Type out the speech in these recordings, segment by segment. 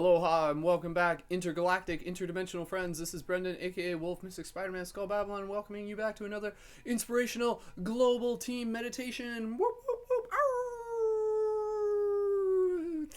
Aloha and welcome back, intergalactic, interdimensional friends. This is Brendan, aka Wolf, Mystic Spider-Man, Skull Babylon, welcoming you back to another inspirational global team meditation. Whoop, whoop, whoop. Arr!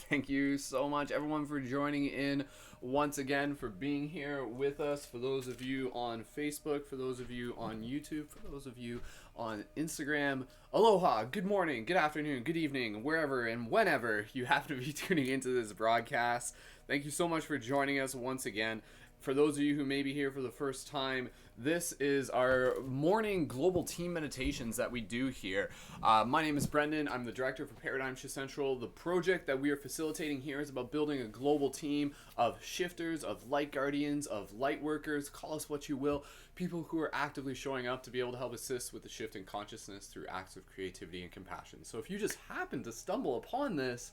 Thank you so much, everyone, for joining in once again, for being here with us. For those of you on Facebook, for those of you on YouTube, for those of you on Instagram, aloha, good morning, good afternoon, good evening, wherever and whenever you happen to be tuning into this broadcast. Thank you so much for joining us once again. For those of you who may be here for the first time, this is our morning global team meditations that we do here. My name is Brendan. I'm the director for Paradigm Shift Central. The project that we are facilitating here is about building a global team of shifters, of light guardians, of light workers, call us what you will, people who are actively showing up to be able to help assist with the shift in consciousness through acts of creativity and compassion. So if you just happen to stumble upon this,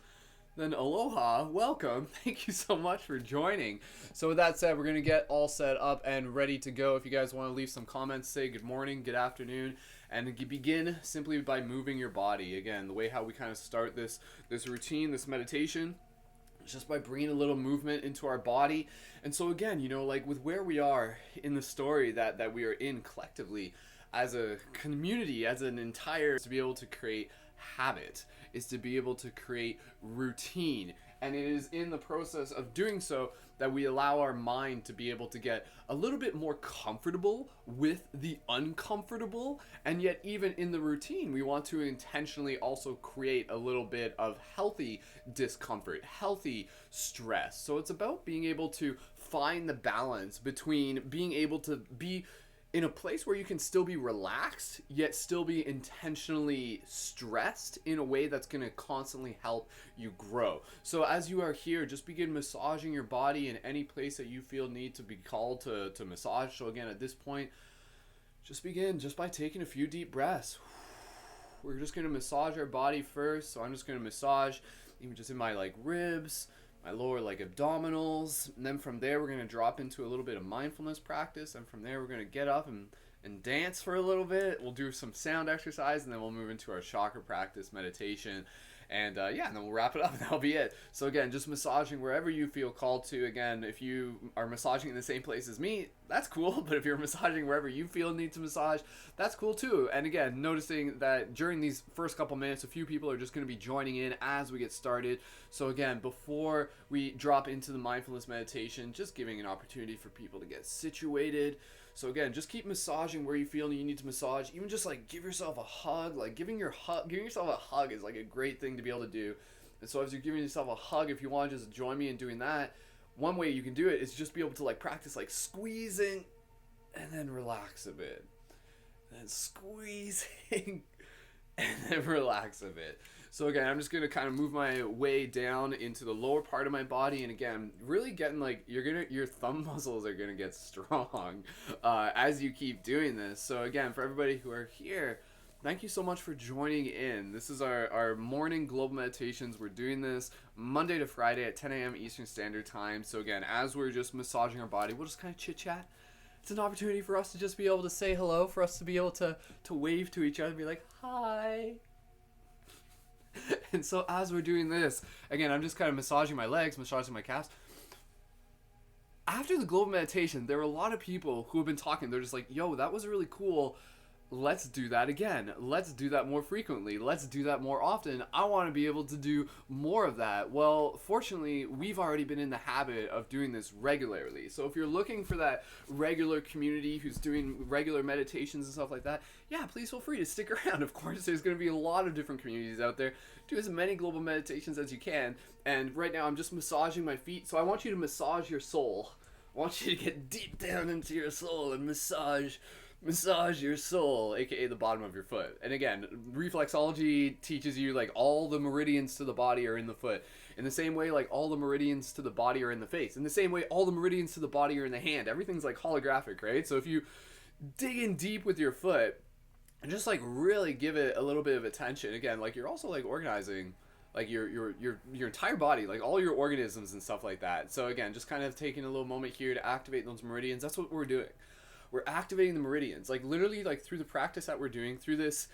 then aloha, welcome, thank you so much for joining. So with that said, we're going to get all set up and ready to go. If you guys want to leave some comments, say good morning, good afternoon, and begin simply by moving your body. Again, the way how we kind of start this routine, this meditation, just by bringing a little movement into our body. And so again, you know, like with where we are in the story that we are in collectively as a community, as an entire, to be able to create habit, is to be able to create routine. And it is in the process of doing so that we allow our mind to be able to get a little bit more comfortable with the uncomfortable. And yet even in the routine, we want to intentionally also create a little bit of healthy discomfort, healthy stress. So it's about being able to find the balance between being able to be in a place where you can still be relaxed, yet still be intentionally stressed in a way that's going to constantly help you grow. So as you are here, just begin massaging your body in any place that you feel need to be called to massage. So again, at this point, just begin just by taking a few deep breaths. We're just going to massage our body first. So I'm just going to massage even just in my ribs, my lower abdominals, and then from there we're going to drop into a little bit of mindfulness practice, and from there we're going to get up and dance for a little bit. We'll do some sound exercise, and then we'll move into our chakra practice meditation, and and then we'll wrap it up, and that'll be it. So again, just massaging wherever you feel called to. Again, if you are massaging in the same place as me, that's cool, but if you're massaging wherever you feel need to massage, that's cool too. And again, noticing that during these first couple minutes, a few people are just going to be joining in as we get started. So again, before we drop into the mindfulness meditation, just giving an opportunity for people to get situated. So again, just keep massaging where you feel you need to massage. Even just give yourself a hug. Giving yourself a hug is a great thing to be able to do. And so as you're giving yourself a hug, if you want to just join me in doing that, one way you can do it is just be able to practice squeezing and then relax a bit. And then squeezing and then relax a bit. So again, I'm just going to kind of move my way down into the lower part of my body. And again, really getting your thumb muscles are going to get strong as you keep doing this. So again, for everybody who are here, thank you so much for joining in. This is our morning global meditations. We're doing this Monday to Friday at 10 a.m. Eastern Standard Time. So again, as we're just massaging our body, we'll just kind of chit chat. It's an opportunity for us to just be able to say hello, for us to be able to wave to each other and be like, hi. And so as we're doing this, again, I'm just kind of massaging my legs, massaging my calves. After the global meditation, there were a lot of people who have been talking. They're just like, yo, that was really cool. Let's do that again. Let's do that more frequently. Let's do that more often. I want to be able to do more of that. Well, fortunately, we've already been in the habit of doing this regularly. So if you're looking for that regular community who's doing regular meditations and stuff like that, yeah, please feel free to stick around. Of course, there's going to be a lot of different communities out there. Do as many global meditations as you can. And right now, I'm just massaging my feet. So I want you to massage your soul. I want you to get deep down into your soul and massage your soul, aka the bottom of your foot. And again, reflexology teaches you all the meridians to the body are in the foot. In the same way, all the meridians to the body are in the face. In the same way, all the meridians to the body are in the hand. Everything's holographic, right? So if you dig in deep with your foot and just really give it a little bit of attention, again, you're also organizing your entire body, all your organisms and stuff like that. So again, just kind of taking a little moment here to activate those meridians. That's what we're doing. we're activating the meridians, like literally, like through the practice that we're doing, through this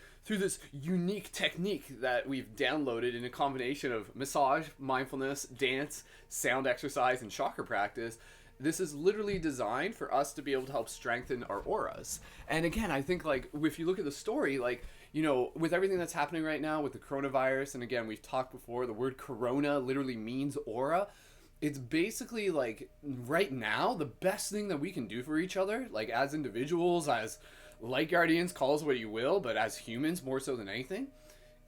unique technique that we've downloaded in a combination of massage, mindfulness, dance, sound exercise, and chakra practice. This is literally designed for us to be able to help strengthen our auras. And again, I think, like, if you look at the story, like, you know, with everything that's happening right now with the coronavirus, and again, we've talked before, the word corona literally means aura. It's basically like, right now, the best thing that we can do for each other, like as individuals, as light guardians, call us what you will, but as humans more so than anything,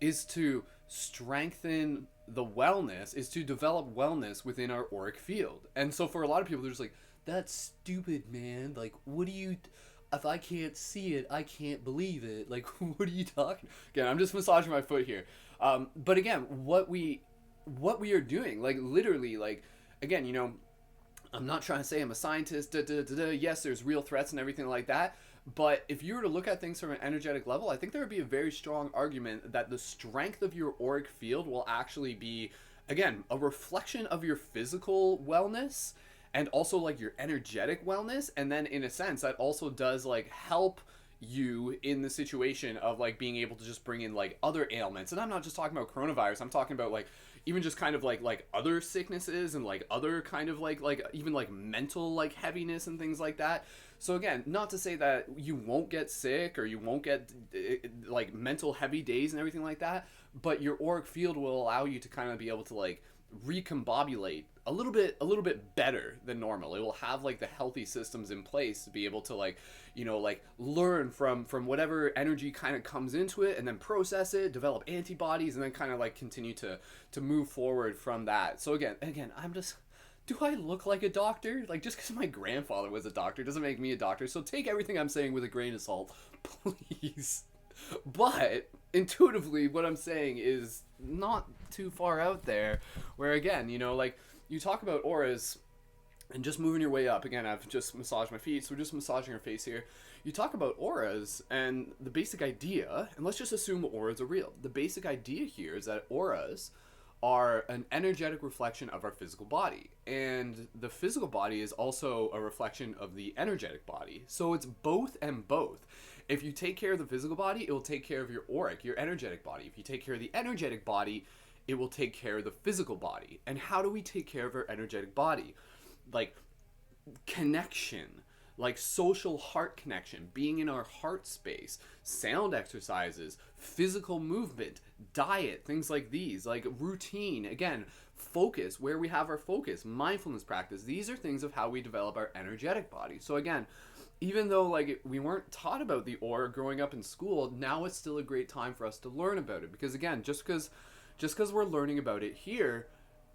is to strengthen the wellness, is to develop wellness within our auric field. And so for a lot of people, they're just like, that's stupid, man. Like, what do you, if I can't see it, I can't believe it. Like, what are you talking? Again, I'm just massaging my foot here. But again, what we are doing, like literally, like, again, you know, I'm not trying to say I'm a scientist, yes, there's real threats and everything like that. But if you were to look at things from an energetic level, I think there would be a very strong argument that the strength of your auric field will actually be, again, a reflection of your physical wellness and also like your energetic wellness. And then in a sense, that also does like help you in the situation of like being able to just bring in like other ailments. And I'm not just talking about coronavirus, I'm talking about like even just kind of like other sicknesses and like other kind of like even like mental like heaviness and things like that. So again, not to say that you won't get sick or you won't get like mental heavy days and everything like that, but your auric field will allow you to kind of be able to like recombobulate a little bit better than normal. It will have like the healthy systems in place to be able to like, you know, like learn from whatever energy kind of comes into it and then process it, develop antibodies, and then kind of like continue to move forward from that. So again, I'm just, do I look like a doctor? Like, just because my grandfather was a doctor doesn't make me a doctor. So take everything I'm saying with a grain of salt, please. But intuitively, what I'm saying is not too far out there. Where again, you know, like you talk about auras and just moving your way up. Again, I've just massaged my feet, so we're just massaging our face here. You talk about auras, and the basic idea, and let's just assume auras are real. The basic idea here is that auras are an energetic reflection of our physical body, and the physical body is also a reflection of the energetic body. So it's both and both. If you take care of the physical body, it will take care of your auric, your energetic body. If you take care of the energetic body, it will take care of the physical body. And how do we take care of our energetic body? Like connection, like social heart connection, being in our heart space, sound exercises, physical movement, diet, things like these, like routine, again, focus, where we have our focus, mindfulness practice. These are things of how we develop our energetic body. So again, even though like we weren't taught about the aura growing up in school, now it's still a great time for us to learn about it. Because again, just because we're learning about it here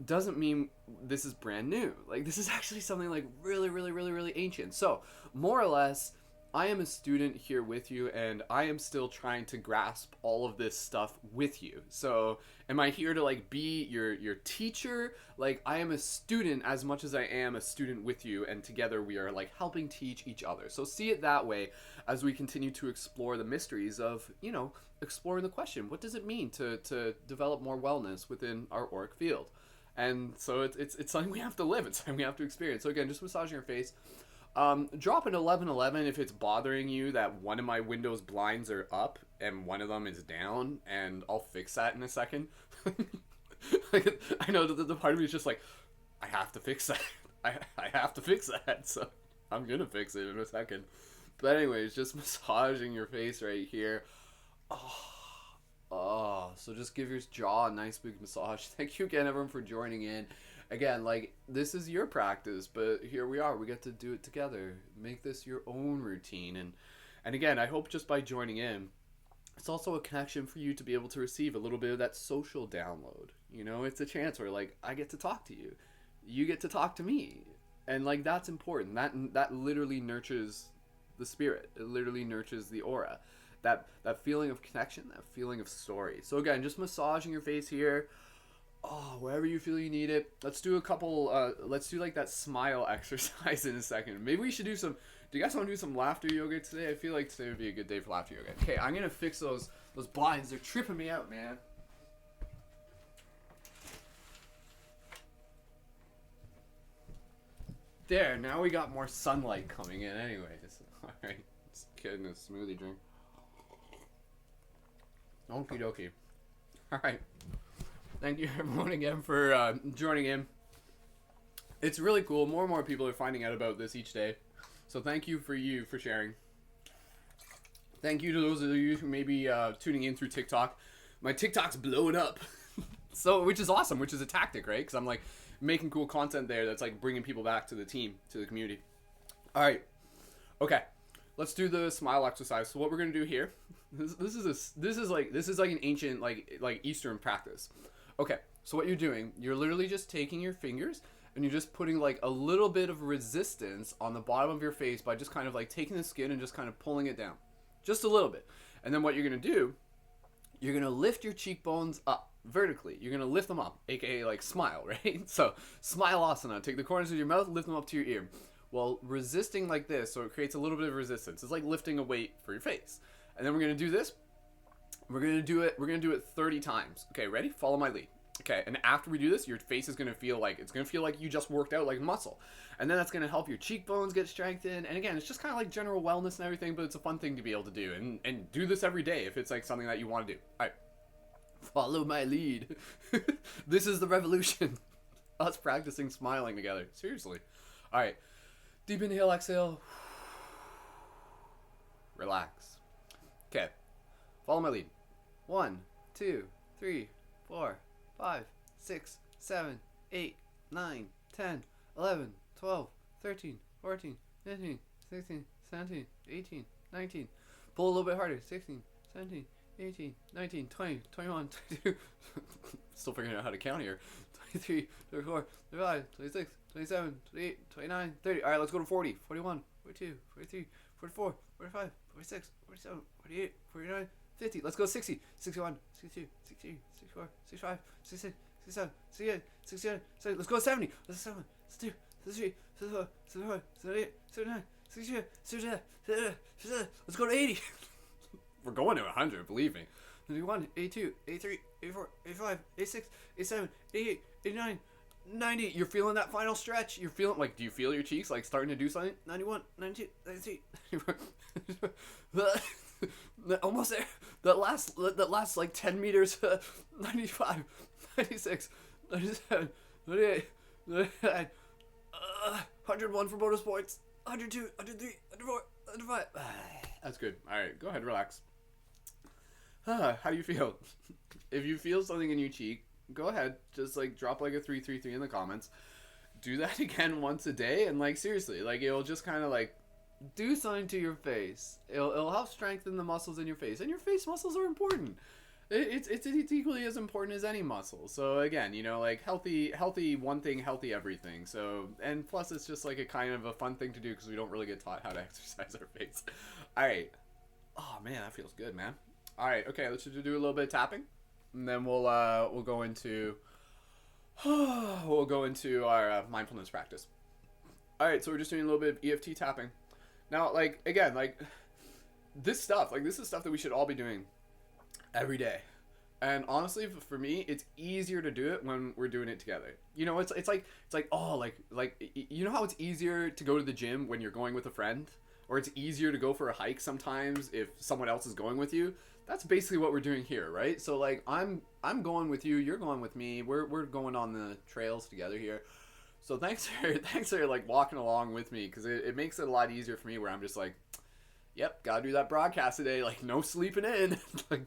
doesn't mean this is brand new. Like, this is actually something like really ancient. So more or less, I am a student here with you, and I am still trying to grasp all of this stuff with you. So am I here to like be your teacher? Like, I am a student as much as I am a student with you, and together we are like helping teach each other. So see it that way as we continue to explore the mysteries of, you know, exploring the question, what does it mean to develop more wellness within our auric field? And so it's something we have to live. It's something we have to experience. So again, just massaging your face. Drop an 1111 if it's bothering you that one of my windows blinds are up and one of them is down, and I'll fix that in a second. Like, I know that the part of me is just like, I have to fix that. I have to fix that. So I'm going to fix it in a second. But anyways, just massaging your face right here. So just give your jaw a nice big massage. Thank you again, everyone, for joining in. Again, like, this is your practice, but here we are. We get to do it together. Make this your own routine. And again, I hope just by joining in, it's also a connection for you to be able to receive a little bit of that social download. You know, it's a chance where, like, I get to talk to you. You get to talk to me. And, like, that's important. That literally nurtures the spirit. It literally nurtures the aura. That feeling of connection, that feeling of story. So again, just massaging your face here. Wherever you feel you need it. Let's do a couple, let's do like that smile exercise in a second. Maybe we should do some, do you guys want to do some laughter yoga today? I feel like today would be a good day for laughter yoga. Okay, I'm going to fix those blinds. They're tripping me out, man. There, now we got more sunlight coming in anyways. All right, just getting a smoothie drink. Okie dokie. All right. Thank you everyone again for joining in. It's really cool. More and more people are finding out about this each day. So thank you for sharing. Thank you to those of you who may be tuning in through TikTok. My TikTok's blowing up. So, which is awesome, which is a tactic, right? Because I'm like making cool content there that's like bringing people back to the team, to the community. All right. Okay. Let's do the smile exercise. So what we're going to do here, this is like an ancient like Eastern practice. Okay. So what you're doing, you're literally just taking your fingers and you're just putting like a little bit of resistance on the bottom of your face by just kind of like taking the skin and just kind of pulling it down. Just a little bit. And then what you're going to do, you're going to lift your cheekbones up vertically. You're going to lift them up, aka like smile, right? So smile asana. Take the corners of your mouth, lift them up to your ear. Well, resisting like this, so it creates a little bit of resistance. It's like lifting a weight for your face. And then we're going to do this. We're going to do it 30 times. Okay, ready? Follow my lead. Okay, and after we do this, your face is going to feel like, it's going to feel like you just worked out like muscle. And then that's going to help your cheekbones get strengthened. And again, it's just kind of like general wellness and everything, but it's a fun thing to be able to do. And do this every day if it's like something that you want to do. All right, follow my lead. This is the revolution. Us practicing smiling together. Seriously. All right, deep inhale, exhale. Relax. Okay, follow my lead. 1, 2, 3, 4, 5, 6, 7, 8, 9, 10, 11, 12, 13, 14, 15, 16, 17, 18, 19. Pull a little bit harder. 16, 17, 18, 19, 20, 21, 22. Still figuring out how to count here. 23, 24, 25, 26, 27, 28, 29, 30. All right, let's go to 40, 41, 42, 43, 44, 45, 46, 47, 48, 49, 50. Let's go 60, 61, 62, 63, 64, 65, 66, 67, 68, 69, 70. Let's go 70. Let's 7, 62, 63, 64, 75, 78, 79, 62, 63, 64. Let's go to 80. We're going to 100, believe me. 81, 82, 83, 84, 85, 86, 87, 88, 89, 90. You're feeling that final stretch. You're feeling like, do you feel your cheeks like starting to do something? 91, 92, 93. Almost there. That last like 10 meters. 95, 96, 97, 98, 99. 101 for bonus points. 102, 103, 104, 105. That's good. All right, go ahead, relax. How do you feel? If you feel something in your cheek, go ahead. Just like drop like a 333 in the comments. Do that again once a day, and like seriously, like it'll just kind of like do something to your face. It'll help strengthen the muscles in your face, and your face muscles are important. It's equally as important as any muscle. So again, you know, like healthy one thing, healthy everything. So, and plus it's just like a kind of a fun thing to do because we don't really get taught how to exercise our face. All right. Oh man, that feels good, man. All right. Okay, let's just do a little bit of tapping, and then we'll go into our mindfulness practice. All right. So we're just doing a little bit of EFT tapping. Now, like again, like this is stuff that we should all be doing every day. And honestly, for me, it's easier to do it when we're doing it together. You know, it's like oh, like you know how it's easier to go to the gym when you're going with a friend, or it's easier to go for a hike sometimes if someone else is going with you. That's basically what we're doing here, right? So like I'm going with you, you're going with me. We're going on the trails together here. So thanks for like walking along with me, because it makes it a lot easier for me where I'm just like, yep, gotta do that broadcast today. Like no sleeping in. Like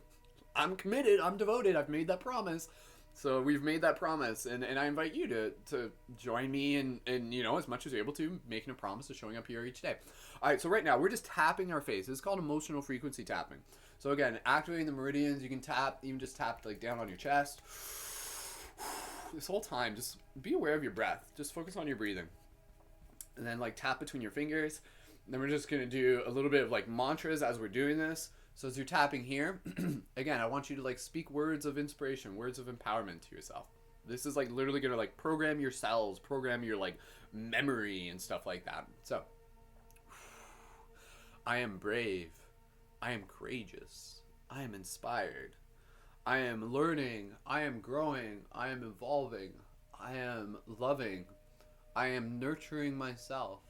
I'm committed, I'm devoted, I've made that promise. So we've made that promise, and I invite you to join me and you know, as much as you're able to, making a promise of showing up here each day. All right, so right now we're just tapping our face. It's called emotional frequency tapping. So again, activating the meridians. You can tap, even just tap like down on your chest. This whole time, just be aware of your breath. Just focus on your breathing. And then like tap between your fingers. And then we're just gonna do a little bit of like mantras as we're doing this. So as you're tapping here, again, I want you to like speak words of inspiration, words of empowerment to yourself. This is like literally gonna like program your cells, program your like memory and stuff like that. So, I am brave. I am courageous. I am inspired. I am learning. I am growing. I am evolving. I am loving. I am nurturing myself.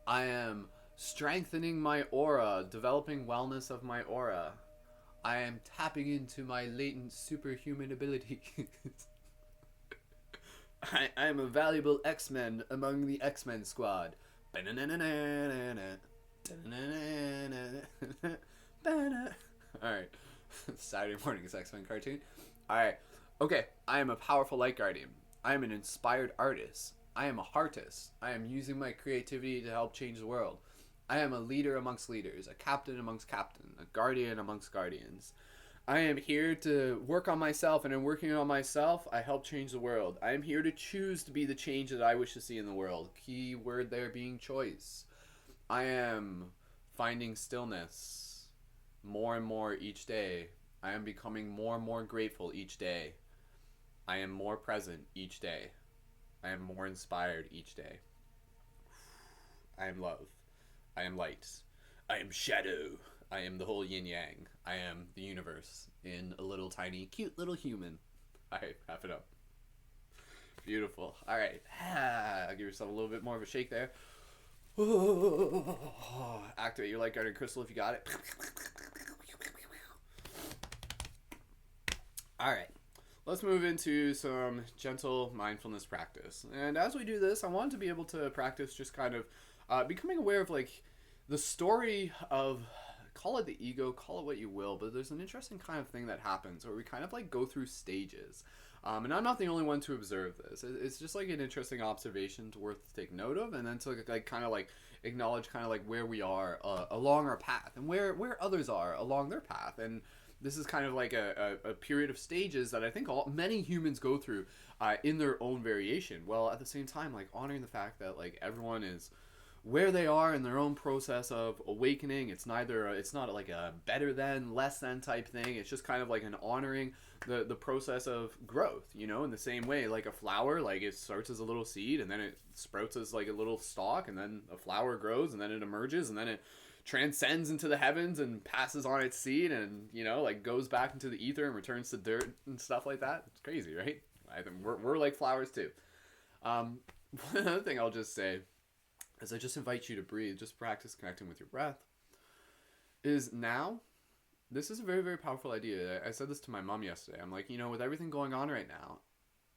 I am strengthening my aura, developing wellness of my aura. I am tapping into my latent superhuman abilities. I am a valuable X-Men among the X-Men squad. Alright. Saturday morning's X-Men cartoon. Alright. Okay. I am a powerful light guardian. I am an inspired artist. I am a heartist. I am using my creativity to help change the world. I am a leader amongst leaders, a captain amongst captains, a guardian amongst guardians. I am here to work on myself, and in working on myself, I help change the world. I am here to choose to be the change that I wish to see in the world. Key word there being choice. I am finding stillness more and more each day. I am becoming more and more grateful each day. I am more present each day. I am more inspired each day. I am love. I am light. I am shadow. I am the whole yin yang. I am the universe in a little tiny, cute little human. Alright, wrap it up. Beautiful. Alright. Give yourself a little bit more of a shake there. Activate your light guardian crystal if you got it. Alright. Let's move into some gentle mindfulness practice. And as we do this, I want to be able to practice just kind of becoming aware of like the story of, call it the ego, call it what you will, but there's an interesting kind of thing that happens where we kind of like go through stages. And I'm not the only one to observe this. It's just like an interesting observation worth to take note of, and then to like kind of like acknowledge kind of like where we are along our path and where others are along their path. And this is kind of like a period of stages that I think many humans go through in their own variation. Well, at the same time, like honoring the fact that like everyone is where they are in their own process of awakening. It's not like a better than, less than type thing. It's just kind of like an honoring the process of growth, you know, in the same way like a flower, like it starts as a little seed and then it sprouts as like a little stalk, and then a flower grows and then it emerges and then it transcends into the heavens and passes on its seed and, you know, like goes back into the ether and returns to dirt and stuff like that. It's crazy, right? I think we're like flowers too. Another thing I'll just say is I just invite you to breathe, just practice connecting with your breath. Is now, this is a very, very powerful idea. I said this to my mom yesterday. I'm like, you know, with everything going on right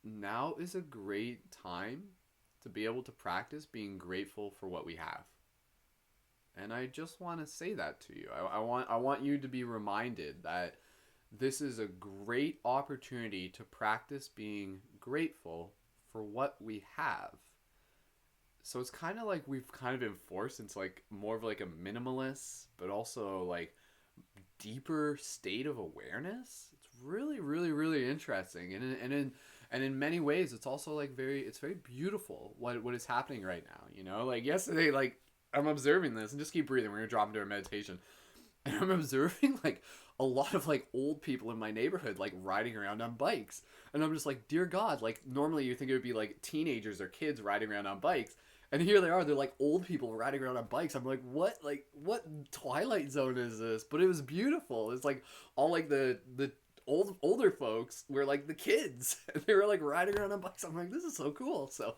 now is a great time to be able to practice being grateful for what we have. And I just want to say that to you. I want you to be reminded that this is a great opportunity to practice being grateful for what we have. So it's kind of like we've kind of been forced into like more of like a minimalist, but also like deeper state of awareness. It's really, really, really interesting, and in many ways, it's also like very beautiful what is happening right now. You know, like yesterday, like I'm observing this, and just keep breathing. We're gonna drop into our meditation, and I'm observing like a lot of like old people in my neighborhood like riding around on bikes, and I'm just like, dear God, like normally you think it would be like teenagers or kids riding around on bikes. And here they are, they're like old people riding around on bikes. I'm like, what Twilight Zone is this? But it was beautiful. It's like all like the older folks were like the kids. And they were like riding around on bikes. I'm like, this is so cool. So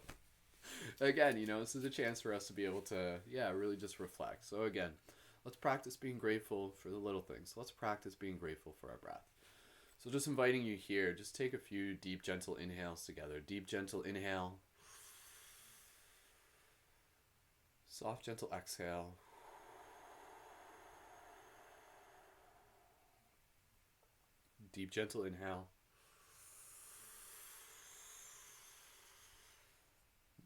again, you know, this is a chance for us to be able to, really just reflect. So again, let's practice being grateful for the little things. Let's practice being grateful for our breath. So just inviting you here, just take a few deep, gentle inhales together. Deep, gentle inhale. Soft, gentle exhale. Deep, gentle inhale.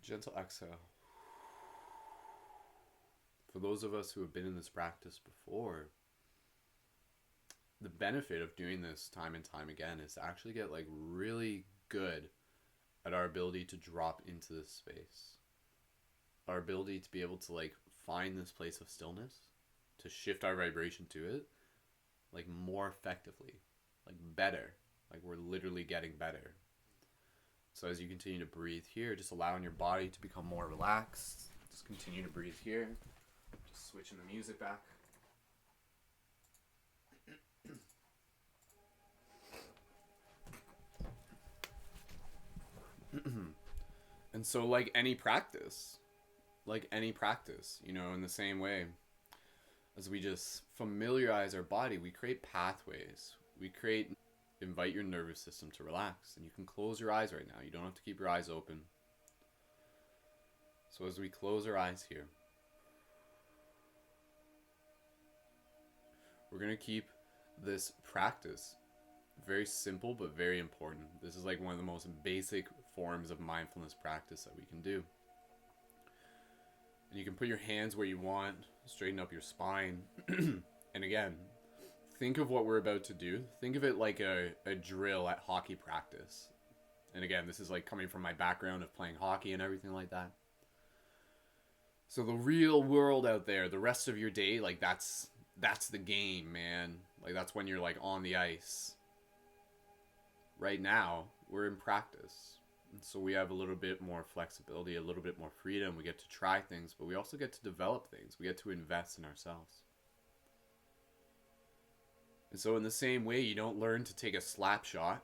Gentle exhale. For those of us who have been in this practice before, the benefit of doing this time and time again is to actually get like really good at our ability to drop into this space. Our ability to be able to like find this place of stillness, to shift our vibration to it, like more effectively, like better, like we're literally getting better. So as you continue to breathe here, just allowing your body to become more relaxed. Just continue to breathe here. Just switching the music back. And so like any practice, like any practice, you know, in the same way as we just familiarize our body, we create pathways. Invite your nervous system to relax. And you can close your eyes right now. You don't have to keep your eyes open. So as we close our eyes here, we're going to keep this practice very simple but very important. This is like one of the most basic forms of mindfulness practice that we can do. And you can put your hands where you want, straighten up your spine. And again, think of what we're about to do. Think of it like a drill at hockey practice. And again, this is like coming from my background of playing hockey and everything like that. So the real world out there, the rest of your day, like that's the game, man. Like that's when you're like on the ice. Right now, we're in practice. And so we have a little bit more flexibility, a little bit more freedom. We get to try things, but we also get to develop things. We get to invest in ourselves. And so in the same way, you don't learn to take a slap shot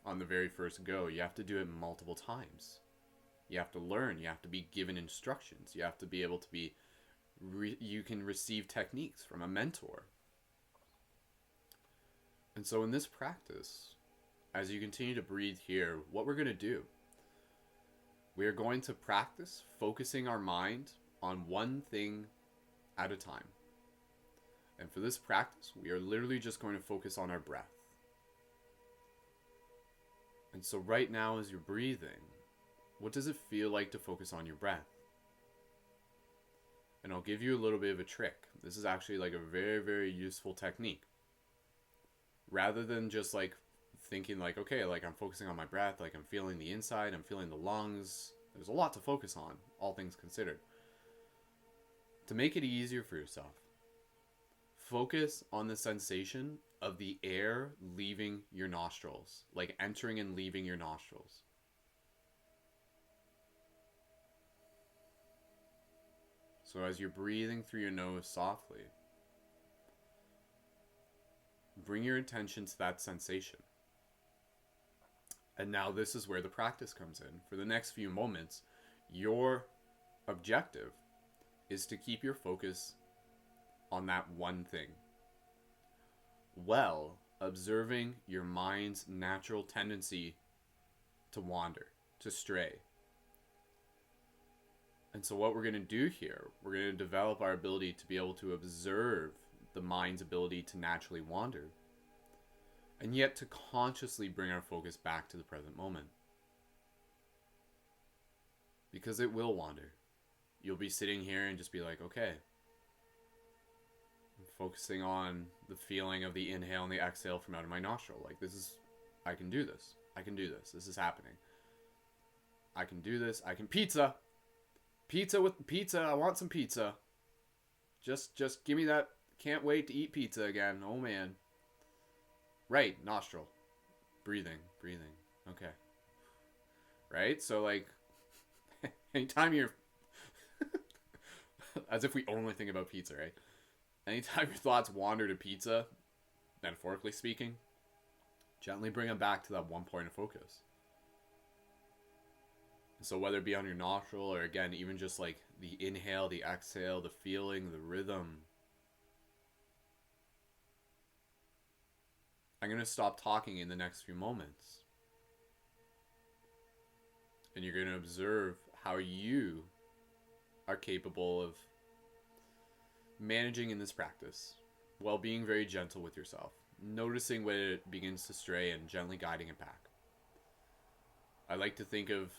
on the very first go. You have to do it multiple times. You have to learn. You have to be given instructions. You have to be able to be, you can receive techniques from a mentor. And so in this practice, as you continue to breathe here, what we're going to do, we are going to practice focusing our mind on one thing at a time. And for this practice, we are literally just going to focus on our breath. And so right now as you're breathing, what does it feel like to focus on your breath? And I'll give you a little bit of a trick. This is actually like a very, very useful technique. Rather than just like thinking like, okay, like I'm focusing on my breath, like I'm feeling the inside, I'm feeling the lungs. There's a lot to focus on, all things considered. To make it easier for yourself, focus on the sensation of the air leaving your nostrils, like entering and leaving your nostrils. So as you're breathing through your nose softly, bring your attention to that sensation. And now this is where the practice comes in. For the next few moments, your objective is to keep your focus on that one thing, while observing your mind's natural tendency to wander, to stray. And so what we're going to do here, we're going to develop our ability to be able to observe the mind's ability to naturally wander, and yet to consciously bring our focus back to the present moment. Because it will wander. You'll be sitting here and just be like, okay, I'm focusing on the feeling of the inhale and the exhale from out of my nostril. Like I can do this. I can do this. This is happening. I can do this. I can pizza. Pizza. I want some pizza. Just give me that. Can't wait to eat pizza again. Oh man. Right, nostril. Breathing. Okay. Right? So like anytime you're as if we only think about pizza, right? Anytime your thoughts wander to pizza, metaphorically speaking, gently bring them back to that one point of focus. So whether it be on your nostril or again, even just like the inhale, the exhale, the feeling, the rhythm. I'm going to stop talking in the next few moments. And you're going to observe how you are capable of managing in this practice while being very gentle with yourself. Noticing when it begins to stray and gently guiding it back. I like to think of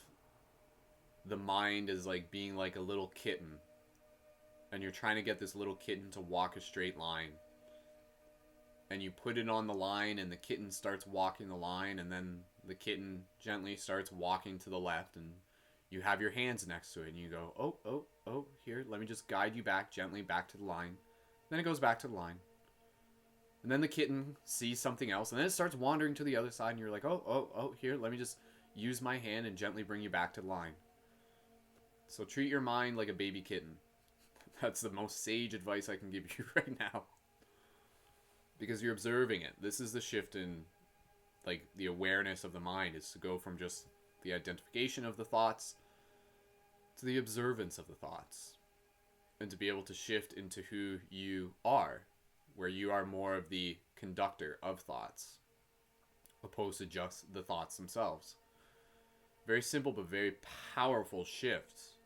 the mind as like being like a little kitten. And you're trying to get this little kitten to walk a straight line. And you put it on the line and the kitten starts walking the line, and then the kitten gently starts walking to the left, and you have your hands next to it and you go, oh, here, let me just guide you back gently back to the line. Then it goes back to the line. And then the kitten sees something else, and then it starts wandering to the other side, and you're like, oh, here, let me just use my hand and gently bring you back to the line. So treat your mind like a baby kitten. That's the most sage advice I can give you right now. Because you're observing it. This is the shift in like the awareness of the mind, is to go from just the identification of the thoughts to the observance of the thoughts, and to be able to shift into who you are, where you are more of the conductor of thoughts, opposed to just the thoughts themselves. Very simple but very powerful shifts.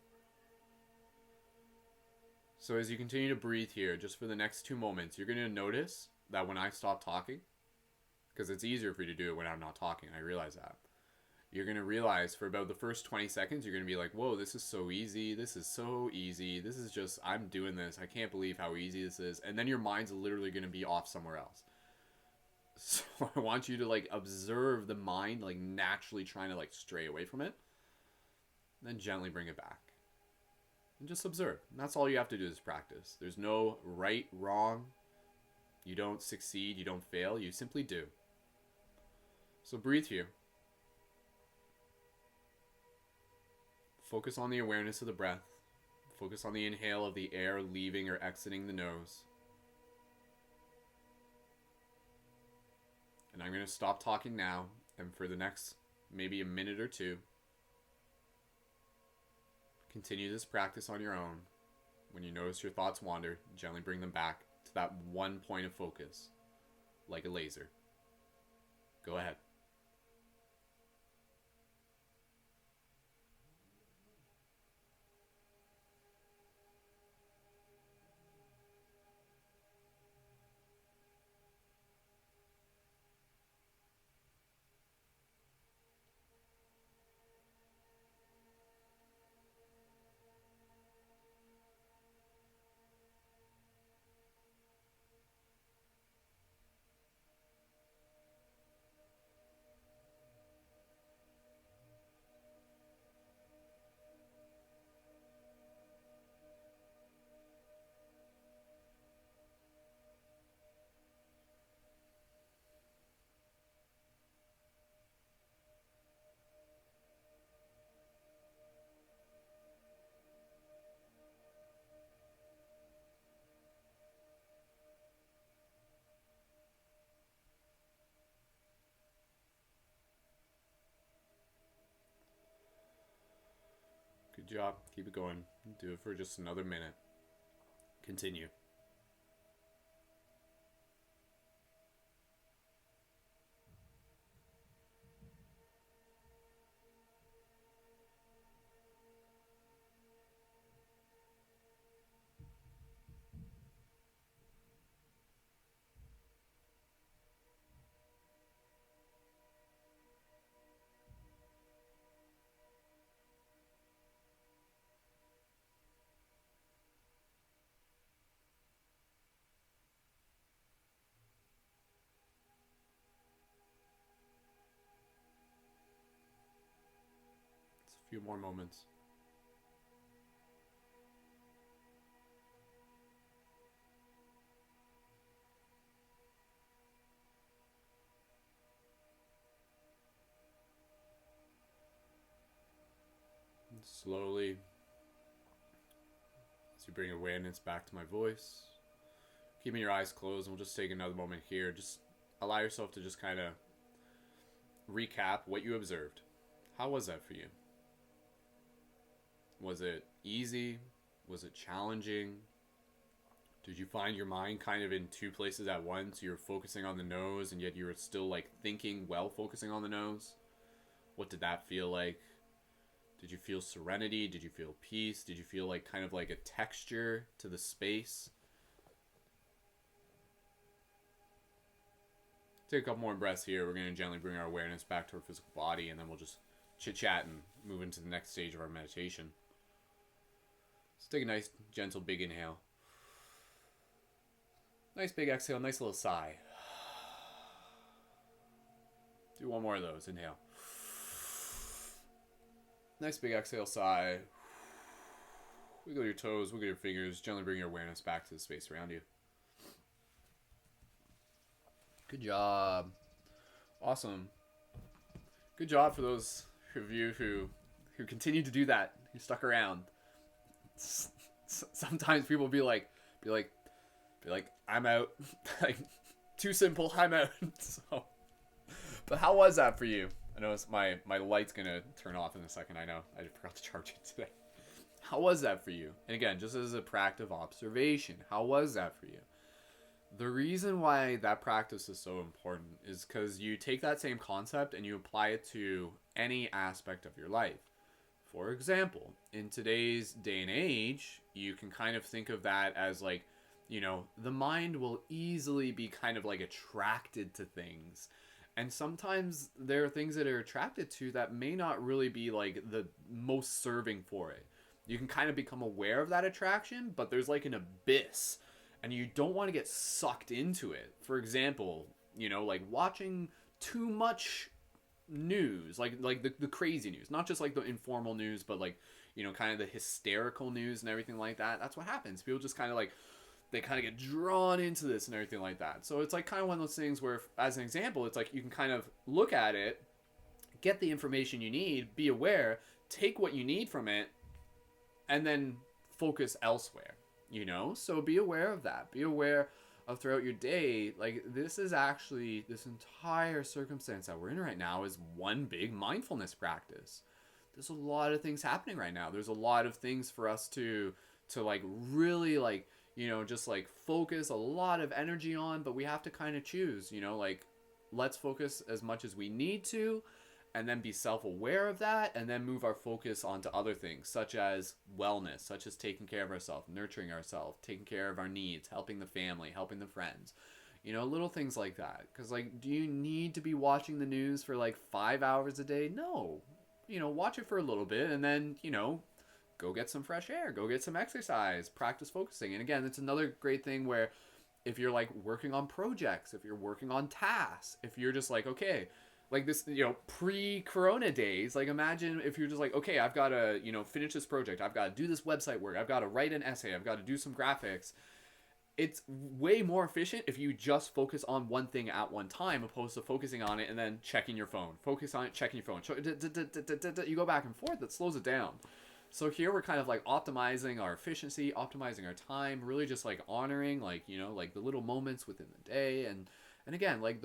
So as you continue to breathe here, just for the next 2 moments, you're going to notice that when I stop talking, because it's easier for you to do it when I'm not talking, I realize that. You're going to realize for about the first 20 seconds, you're going to be like, whoa, this is so easy. This is so easy. This is just, I'm doing this. I can't believe how easy this is. And then your mind's literally going to be off somewhere else. So I want you to like observe the mind, like naturally trying to like stray away from it. Then gently bring it back. And just observe. And that's all you have to do is practice. There's no right, wrong. You don't succeed. You don't fail. You simply do. So breathe here. Focus on the awareness of the breath. Focus on the inhale of the air leaving or exiting the nose. And I'm going to stop talking now, and for the next maybe a minute or two, continue this practice on your own. When you notice your thoughts wander, gently bring them back to that one point of focus, like a laser. Go ahead. Good job. Keep it going. Do it for just another minute. Continue. It's a few more moments. And slowly, as you bring awareness back to my voice, keeping your eyes closed, and we'll just take another moment here. Just allow yourself to just kind of recap what you observed. How was that for you? Was it easy? Was it challenging? Did you find your mind kind of in two places at once? You were focusing on the nose and yet you were still like thinking while focusing on the nose? What did that feel like? Did you feel serenity? Did you feel peace? Did you feel like kind of like a texture to the space? Take a couple more breaths here. We're going to gently bring our awareness back to our physical body, and then we'll just chit-chat and move into the next stage of our meditation. So take a nice, gentle, big inhale. Nice big exhale, nice little sigh. Do one more of those. Inhale. Nice big exhale, sigh. Wiggle your toes, wiggle your fingers. Gently bring your awareness back to the space around you. Good job. Awesome. Good job for those of you who continue to do that, who stuck around. Sometimes people be like, I'm out. Like, too simple, I'm out. So, but how was that for you? I know my light's gonna turn off in a second. I know I forgot to charge it today. How was that for you? And again, just as a practice observation, how was that for you? The reason why that practice is so important is because you take that same concept and you apply it to any aspect of your life. For example, in today's day and age, you can kind of think of that as like, the mind will easily be kind of like attracted to things. And sometimes there are things that are attracted to that may not really be like the most serving for it. You can kind of become aware of that attraction, but there's like an abyss and you don't want to get sucked into it. For example, like watching too much news, like the crazy news, not just like the informal news, but like, kind of the hysterical news and everything like that. That's what happens. People just kind of like, they kind of get drawn into this and everything like that. So it's like kind of one of those things where, as an example, it's like you can kind of look at it, get the information you need, be aware, take what you need from it, and then focus elsewhere, So be aware of that. Be aware of throughout your day, like this entire circumstance that we're in right now is one big mindfulness practice. There's a lot of things happening right now. There's a lot of things for us to like really like, just like focus a lot of energy on, but we have to kind of choose, like let's focus as much as we need to, and then be self-aware of that, and then move our focus onto other things such as wellness, such as taking care of ourselves, nurturing ourselves, taking care of our needs, helping the family, helping the friends, little things like that. Because like, do you need to be watching the news for like 5 hours a day? No. Watch it for a little bit, and then go get some fresh air, go get some exercise, practice focusing. And again, it's another great thing where if you're like working on projects, if you're working on tasks, if you're just like, okay, like this, pre-corona days, like imagine if you're just like, okay, I've got to, finish this project. I've got to do this website work. I've got to write an essay. I've got to do some graphics. It's way more efficient if you just focus on one thing at one time, opposed to focusing on it and then checking your phone. Focus on it, checking your phone. You go back and forth. That slows it down. So here we're kind of like optimizing our efficiency, optimizing our time, really just like honoring like, like the little moments within the day. And again, like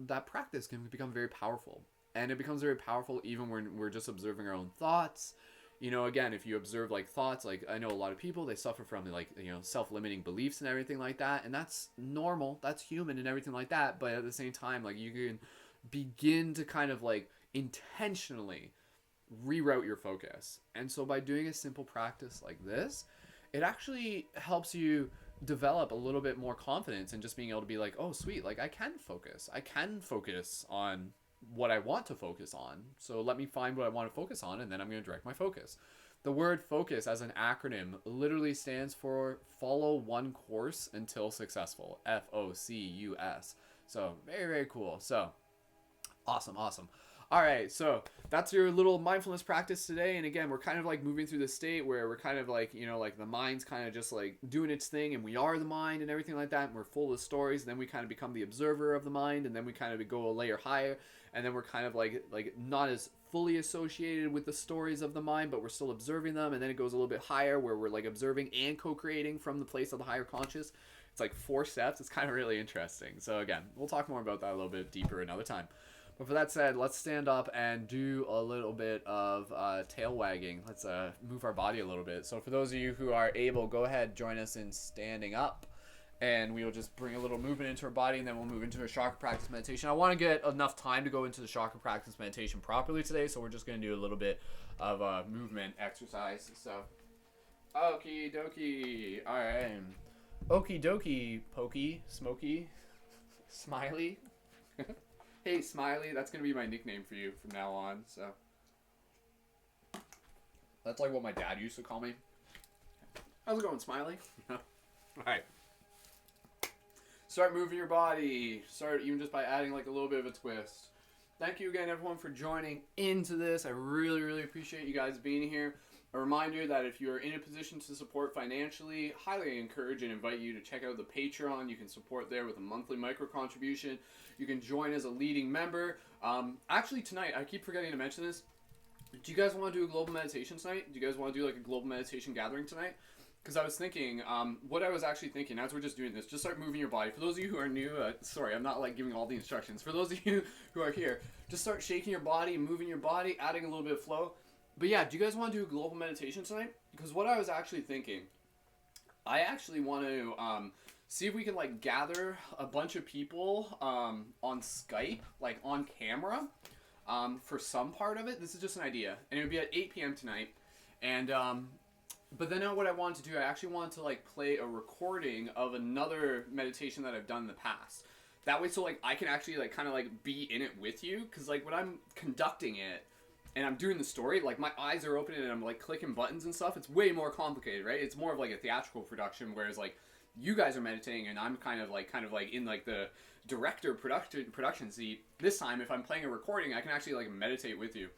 that practice can become very powerful. And it becomes very powerful even when we're just observing our own thoughts. Again, if you observe like thoughts, like I know a lot of people, they suffer from like, self-limiting beliefs and everything like that. And that's normal, that's human and everything like that. But at the same time, like you can begin to kind of like intentionally reroute your focus. And so by doing a simple practice like this, it actually helps you develop a little bit more confidence in just being able to be like, oh sweet, like I can focus on what I want to focus on. So let me find what I want to focus on, and then I'm going to direct my focus. The word focus as an acronym literally stands for follow one course until successful. FOCUS. So very, very cool. So awesome. All right, so that's your little mindfulness practice today. And again, we're kind of like moving through this state where we're kind of like, like the mind's kind of just like doing its thing, and we are the mind and everything like that. And we're full of stories. And then we kind of become the observer of the mind, and then we kind of go a layer higher. And then we're kind of like not as fully associated with the stories of the mind, but we're still observing them. And then it goes a little bit higher where we're like observing and co-creating from the place of the higher conscious. It's like 4 steps. It's kind of really interesting. So again, we'll talk more about that a little bit deeper another time. But for that said, let's stand up and do a little bit of tail wagging. Let's move our body a little bit. So for those of you who are able, go ahead, join us in standing up. And we will just bring a little movement into our body, and then we'll move into a chakra practice meditation. I want to get enough time to go into the chakra practice meditation properly today, so we're just going to do a little bit of movement exercise. So, okie dokie. All right. Okie dokie, pokey, smoky, smiley. Hey, Smiley, that's going to be my nickname for you from now on, so. That's like what my dad used to call me. How's it going, Smiley? Alright. Start moving your body. Start even just by adding like a little bit of a twist. Thank you again, everyone, for joining into this. I really, really appreciate you guys being here. A reminder that if you are in a position to support financially, highly encourage and invite you to check out the Patreon. You can support there with a monthly micro contribution. You can join as a leading member. Actually, tonight, I keep forgetting to mention this. Do you guys want to do a global meditation tonight? Do you guys want to do like a global meditation gathering tonight? Because I was thinking, what I was actually thinking as we're just doing this, just start moving your body. For those of you who are new, sorry, I'm not like giving all the instructions. For those of you who are here, just start shaking your body, moving your body, adding a little bit of flow. But yeah, do you guys want to do a global meditation tonight? Because what I was actually thinking, I actually want to see if we can like gather a bunch of people on Skype, like on camera, for some part of it. This is just an idea, and it would be at 8 p.m. tonight. And but then what I wanted to do, I actually wanted to like play a recording of another meditation that I've done in the past. That way, so like I can actually like kind of like be in it with you, because like when I'm conducting it and I'm doing the story, like my eyes are open and I'm like clicking buttons and stuff. It's way more complicated, right? It's more of like a theatrical production, whereas like you guys are meditating and I'm kind of like in like the director production seat. This time, if I'm playing a recording, I can actually like meditate with you.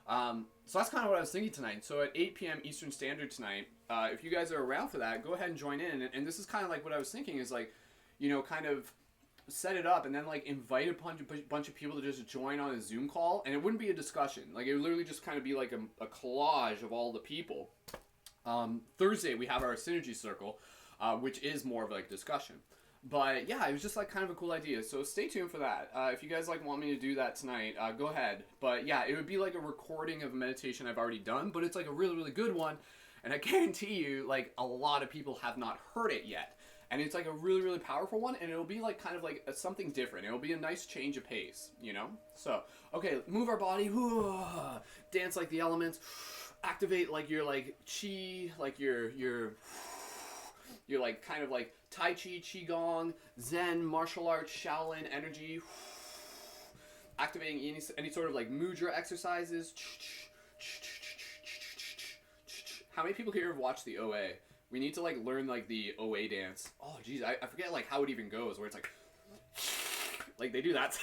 So that's kind of what I was thinking tonight. So at 8 p.m. Eastern Standard tonight, if you guys are around for that, go ahead and join in. And this is kind of like what I was thinking is like, you know, kind of set it up and then like invite a bunch of people to just join on a Zoom call. And it wouldn't be a discussion. Like it would literally just kind of be like a collage of all the people. Thursday, we have our Synergy Circle, which is more of like discussion. But yeah, it was just like kind of a cool idea. So stay tuned for that. If you guys like want me to do that tonight, go ahead. But yeah, it would be like a recording of a meditation I've already done, but it's like a really, really good one. And I guarantee you, like a lot of people have not heard it yet. And it's like a really, really powerful one. And it'll be like kind of like something different. It'll be a nice change of pace, you know? So, okay, move our body. Dance like the elements. Activate like your like chi, like your like kind of like Tai Chi, Qigong, Zen, martial arts, Shaolin energy. Activating any sort of like mudra exercises. How many people here have watched the OA? We need to like learn like the OA dance. Oh geez, I forget like how it even goes, where it's like they do that.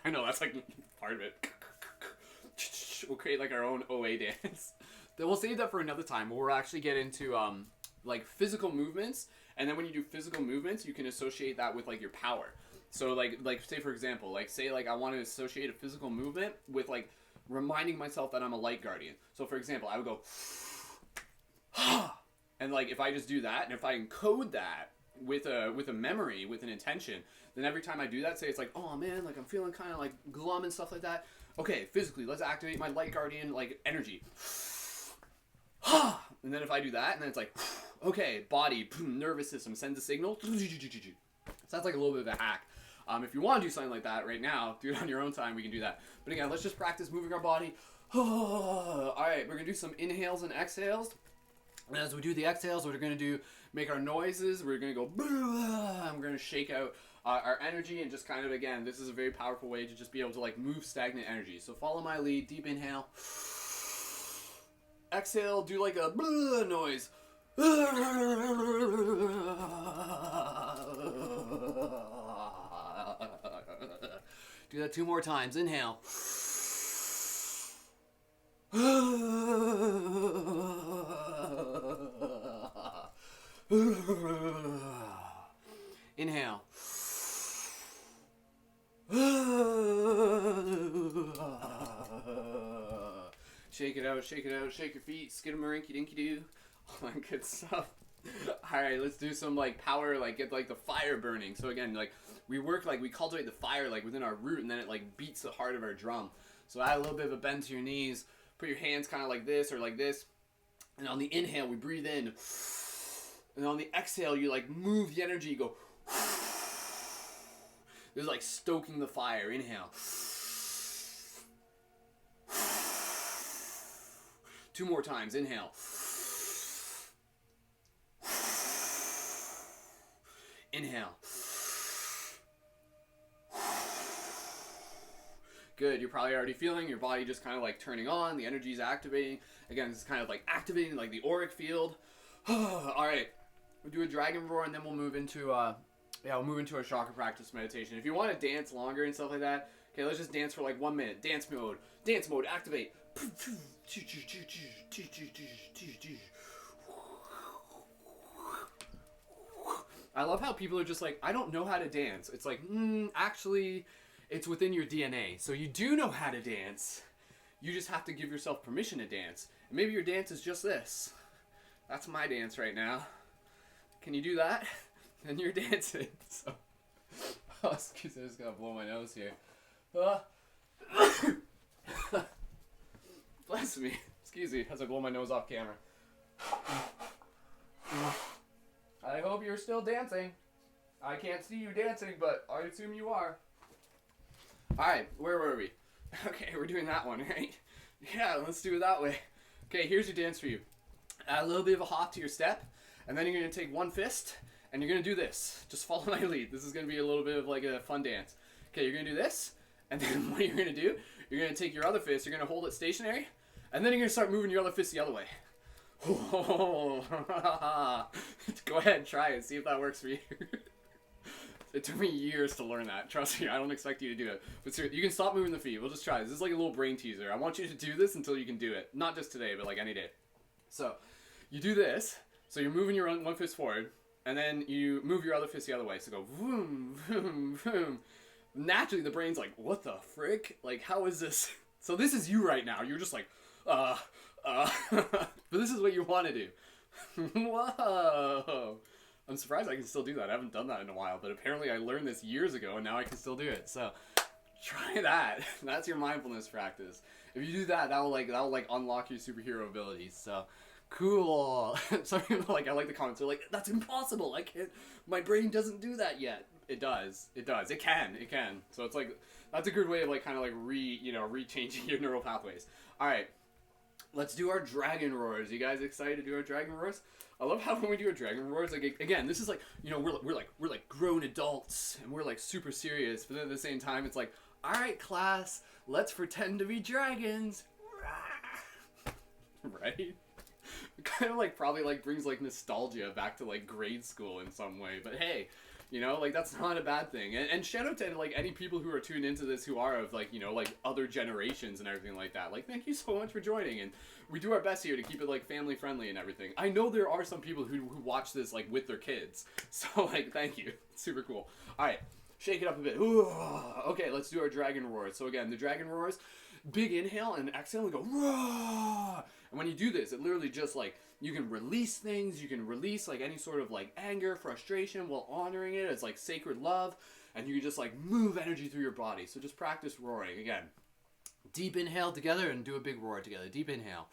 I know that's like part of it. We'll create like our own OA dance. Then we'll save that for another time where we'll actually get into like physical movements, and then when you do physical movements, you can associate that with like your power. So like say for example, like say like I want to associate a physical movement with like reminding myself that I'm a light guardian. So for example, I would go and like if I just do that, and if I encode that with a memory, with an intention, then every time I do that, say it's like, oh man, like I'm feeling kind of like glum and stuff like that. Okay, physically, let's activate my light guardian like energy. And then if I do that, and then it's like, okay, body, nervous system sends a signal. So that's like a little bit of a hack. If you want to do something like that right now, do it on your own time, we can do that. But again, let's just practice moving our body. Alright, we're going to do some inhales and exhales. And as we do the exhales, we're going to make our noises. We're going to go, and we're going to shake out our energy, and just kind of, again, this is a very powerful way to just be able to like move stagnant energy. So follow my lead, deep inhale. Exhale, do like a noise. Do that 2 more times. Inhale. Inhale. Shake it out, shake it out, shake your feet, skidamarinky dinky doo. All that good stuff. Alright, let's do some like power, like get like the fire burning. So again, like we cultivate the fire like within our root, and then it like beats the heart of our drum. So add a little bit of a bend to your knees, put your hands kind of like this or like this. And on the inhale, we breathe in. And on the exhale, you like move the energy, you go. This is like stoking the fire. Inhale. 2 more times. Inhale. Inhale. Good. You're probably already feeling your body just kind of like turning on. The energy is activating. Again, this is kind of like activating like the auric field. All right. We'll do a dragon roar, and then we'll move into we'll move into our chakra practice meditation. If you want to dance longer and stuff like that, okay, let's just dance for like 1 minute. Dance mode. Dance mode. Activate. I love how people are just like, I don't know how to dance. It's like, actually, it's within your DNA. So you do know how to dance. You just have to give yourself permission to dance. And maybe your dance is just this. That's my dance right now. Can you do that? Then you're dancing. So, oh, excuse me, I just gotta blow my nose here. Bless me. Just Excuse me as I blow my nose off camera. I hope you're still dancing. I can't see you dancing, but I assume you are. Alright, where were we? Okay, we're doing that one, right? Yeah, let's do it that way. Okay, here's your dance for you. Add a little bit of a hop to your step, and then you're going to take one fist, and you're going to do this. Just follow my lead. This is going to be a little bit of like a fun dance. Okay, you're going to do this, and then what you're going to do, you're going to take your other fist, you're going to hold it stationary, and then you're going to start moving your other fist the other way. Go ahead, try it, see if that works for you. It took me years to learn that. Trust me, I don't expect you to do it. But seriously, you can stop moving the feet. We'll just try this. This is like a little brain teaser. I want you to do this until you can do it. Not just today, but like any day. So, you do this. So you're moving your one fist forward, and then you move your other fist the other way. So go vroom, vroom, vroom. Naturally, the brain's like, what the frick? Like, how is this? So this is you right now. You're just like, But this is what you want to do. Whoa. I'm surprised I can still do that. I haven't done that in a while, but apparently I learned this years ago and now I can still do it. So try that. That's your mindfulness practice. If you do that, that will unlock your superhero abilities. So cool. Some people I like the comments. They're like, that's impossible. I can't. My brain doesn't do that yet. It does. It does. It can. So it's like that's a good way of re-changing your neural pathways. All right. Let's do our dragon roars. You guys excited to do our dragon roars? I love how when we do our dragon roars, like again, this is like, we're like grown adults and we're like super serious, but then at the same time it's like, all right, class, let's pretend to be dragons. Right? It kind of like probably like brings like nostalgia back to like grade school in some way, but hey, like that's not a bad thing. And shout out to like any people who are tuned into this who are of like, like other generations and everything like that. Like, thank you so much for joining. And we do our best here to keep it like family friendly and everything. I know there are some people who watch this like with their kids. So like, thank you. It's super cool. All right, shake it up a bit. Ooh. Okay, let's do our dragon roars. So again, the dragon roars, big inhale and exhale and go roar. And when you do this, it literally just like, you can release things, you can release like any sort of like anger, frustration while honoring it as like sacred love, and you can just like move energy through your body. So just practice roaring. Again, deep inhale together and do a big roar together. Deep inhale.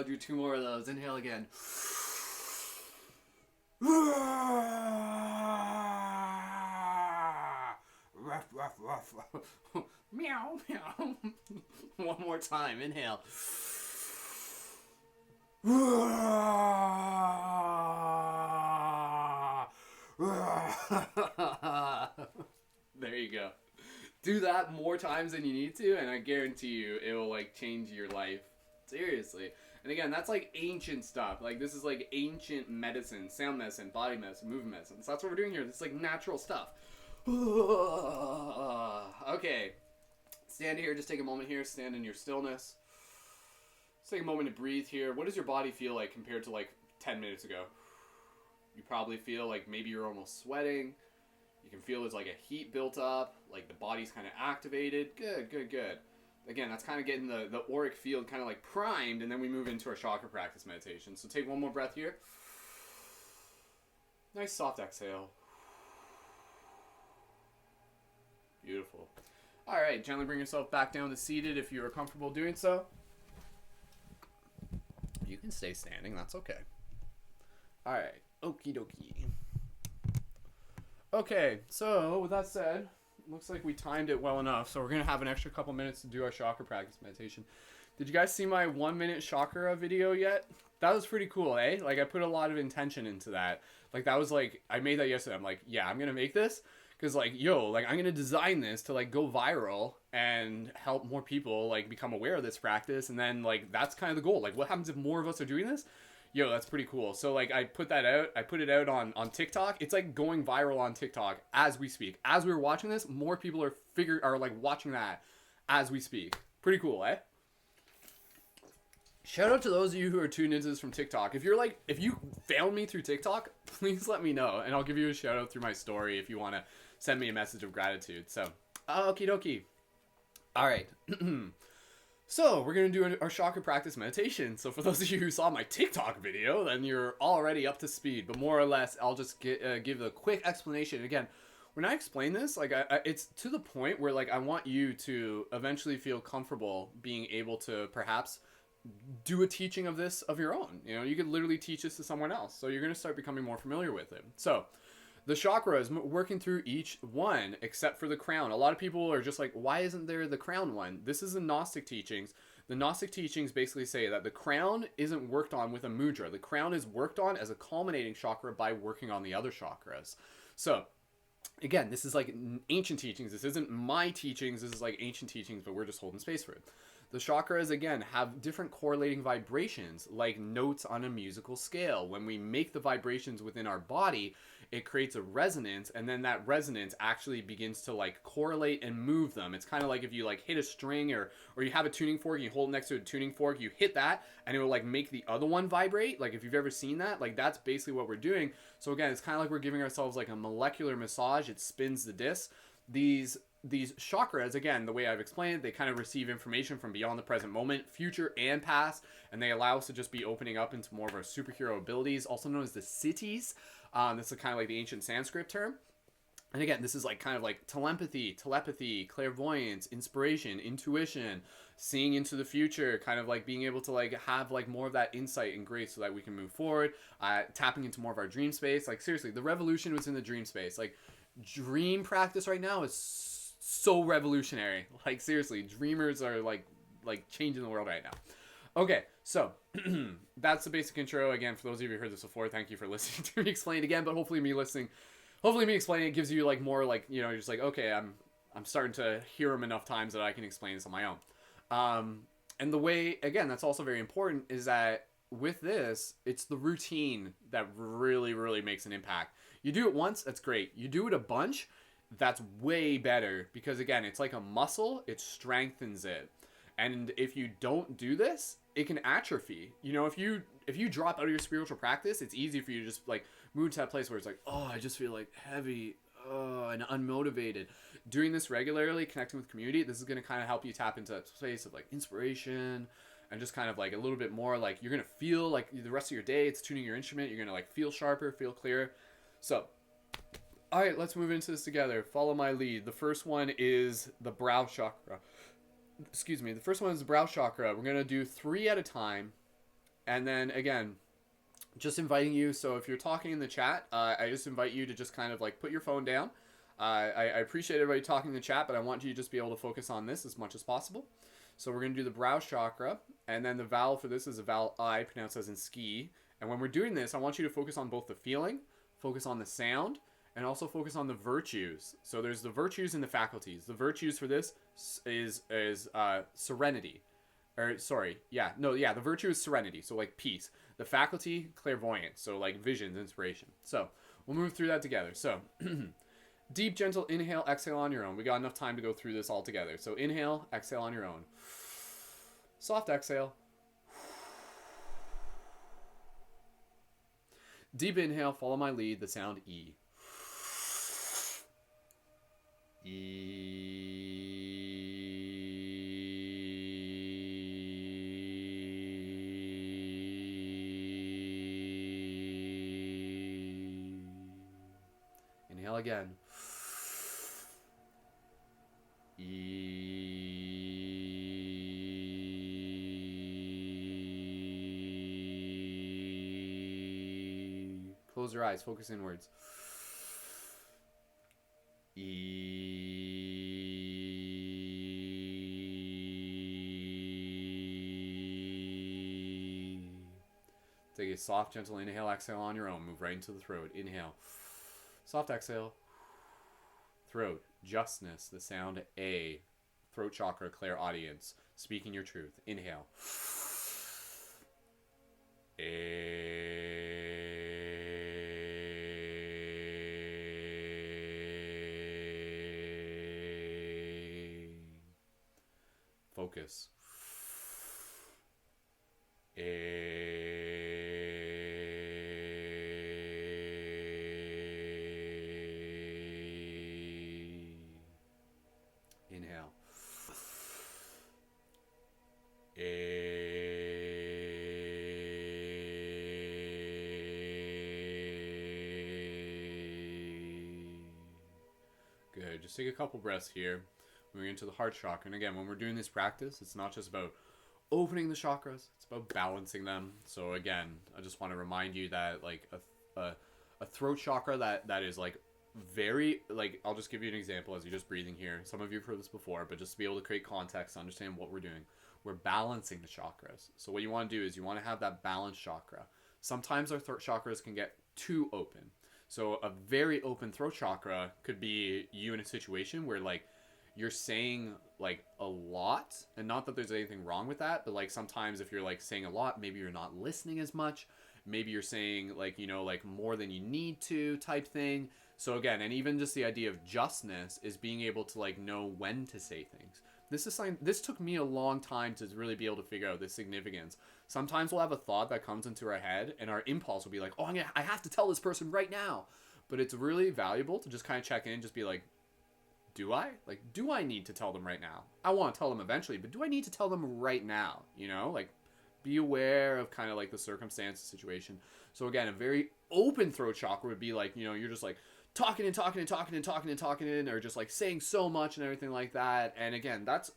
Do 2 more of those. Inhale again. Ruff, ruff, ruff, ruff. Meow, meow. One more time. Inhale. There you go. Do that more times than you need to, and I guarantee you it will like change your life. Seriously. And again, that's like ancient stuff. Like this is like ancient medicine, sound medicine, body medicine, movement medicine. So that's what we're doing here. This is like natural stuff. Okay. Stand here. Just take a moment here. Stand in your stillness. Just take a moment to breathe here. What does your body feel like compared to like 10 minutes ago? You probably feel like maybe you're almost sweating. You can feel there's like a heat built up. Like the body's kind of activated. Good, good, good. Again, that's kind of getting the auric field kind of like primed, and then we move into our chakra practice meditation. So take one more breath here. Nice soft exhale. Beautiful. All right, gently bring yourself back down to seated if you are comfortable doing so. You can stay standing, that's okay. All right, okie dokie. Okay, so with that said, looks like we timed it well enough, so we're going to have an extra couple minutes to do our chakra practice meditation. Did you guys see my 1-minute chakra video yet? That was pretty cool, eh? Like, I put a lot of intention into that. Like, that was like, I made that yesterday. I'm like, yeah, I'm going to make this. Because, like, I'm going to design this to, like, go viral and help more people, like, become aware of this practice. And then, like, that's kind of the goal. Like, what happens if more of us are doing this? That's pretty cool. So, like, I put that out. I put it out on TikTok. It's, like, going viral on TikTok as we speak. As we were watching this, more people are like, watching that as we speak. Pretty cool, eh? Shout out to those of you who are tuned into this from TikTok. If you found me through TikTok, please let me know. And I'll give you a shout out through my story if you want to send me a message of gratitude. So, okie dokie. All right. So we're going to do our chakra practice meditation. So for those of you who saw my TikTok video, then you're already up to speed. But more or less, I'll just give a quick explanation. Again, when I explain this, like it's to the point where like I want you to eventually feel comfortable being able to perhaps do a teaching of this of your own. You know, you could literally teach this to someone else. So you're going to start becoming more familiar with it. So the chakras, working through each one except for the crown. A lot of people are just like, why isn't there the crown one? This is the Gnostic teachings. The Gnostic teachings basically say that the crown isn't worked on with a mudra. The crown is worked on as a culminating chakra by working on the other chakras. So again, this is like ancient teachings. This isn't my teachings. This is like ancient teachings, but we're just holding space for it. The chakras, again, have different correlating vibrations, like notes on a musical scale. When we make the vibrations within our body, it creates a resonance, and then that resonance actually begins to like correlate and move them. It's kind of like if you like hit a string or you have a tuning fork, you hold it next to a tuning fork, you hit that, and it will like make the other one vibrate. Like if you've ever seen that, like that's basically what we're doing. So again, it's kind of like we're giving ourselves like a molecular massage. It spins the disc. These chakras, again, the way I've explained it, they kind of receive information from beyond the present moment, future and past, and they allow us to just be opening up into more of our superhero abilities, also known as the siddhis. This is kind of like the ancient Sanskrit term. And again, this is like kind of like telepathy, clairvoyance, inspiration, intuition, seeing into the future, kind of like being able to like have like more of that insight and grace so that we can move forward, tapping into more of our dream space. Like seriously, the revolution was in the dream space. Like dream practice right now is so revolutionary. Like seriously, dreamers are like changing the world right now. Okay, so that's the basic intro. Again, for those of you who heard this before, thank you for listening to me explain it again. But hopefully me explaining it gives you like more like, you know, you're just like, okay, I'm starting to hear them enough times that I can explain this on my own. And the way, again, that's also very important is that with this, it's the routine that really, really makes an impact. You do it once, that's great. You do it a bunch, that's way better because again, it's like a muscle, it strengthens it. And if you don't do this, it can atrophy. You know, if you drop out of your spiritual practice, it's easy for you to just like move to that place where it's like, oh, I just feel like heavy, and unmotivated. Doing this regularly, connecting with community, this is going to kind of help you tap into that space of like inspiration and just kind of like a little bit more like you're going to feel like the rest of your day, it's tuning your instrument. You're going to like feel sharper, feel clearer. So, all right, let's move into this together. Follow my lead. The first one is the brow chakra. Excuse me. The first one is the brow chakra. We're going to do 3 at a time. And then again, just inviting you. So if you're talking in the chat, I just invite you to just kind of like put your phone down. I appreciate everybody talking in the chat, but I want you to just be able to focus on this as much as possible. So we're going to do the brow chakra. And then the vowel for this is a vowel I, pronounced as in ski. And when we're doing this, I want you to focus on both the feeling, focus on the sound, and also focus on the virtues. So there's the virtues and the faculties. The virtues for this is serenity. The virtue is serenity, so like peace. The faculty, clairvoyance, so like visions, inspiration. So we'll move through that together. So deep, gentle inhale, exhale on your own. We got enough time to go through this all together. So inhale, exhale on your own. Soft exhale. Deep inhale, follow my lead, the sound E. Inhale again. Close your eyes, focus inwards. Take a soft, gentle inhale, exhale on your own. Move right into the throat. Inhale. Soft exhale. Throat. Justness. The sound A. Throat chakra, clairaudience. Speaking your truth. Inhale. Focus. Inhale. Okay, just take a couple breaths here. Moving into the heart chakra. And again, when we're doing this practice, it's not just about opening the chakras, it's about balancing them. So again, I just want to remind you that like a throat chakra that is like very, like, I'll just give you an example as you're just breathing here. Some of you have heard this before, but just to be able to create context to understand what we're doing, we're balancing the chakras. So what you want to do is you want to have that balanced chakra. Sometimes our throat chakras can get too open. So a very open throat chakra could be you in a situation where like you're saying like a lot, and not that there's anything wrong with that, but like sometimes if you're like saying a lot, maybe you're not listening as much. Maybe you're saying like, you know, like more than you need to type thing. So again, and even just the idea of justness is being able to like know when to say things. This took me a long time to really be able to figure out the significance. Sometimes we'll have a thought that comes into our head and our impulse will be like, oh, I have to tell this person right now. But it's really valuable to just kind of check in, just be like, do I? Like, do I need to tell them right now? I want to tell them eventually, but do I need to tell them right now? You know, like, be aware of kind of like the circumstance, situation. So again, a very open throat chakra would be like, you know, you're just like talking and talking and talking and talking and talking in, or just like saying so much and everything like that. And again, that's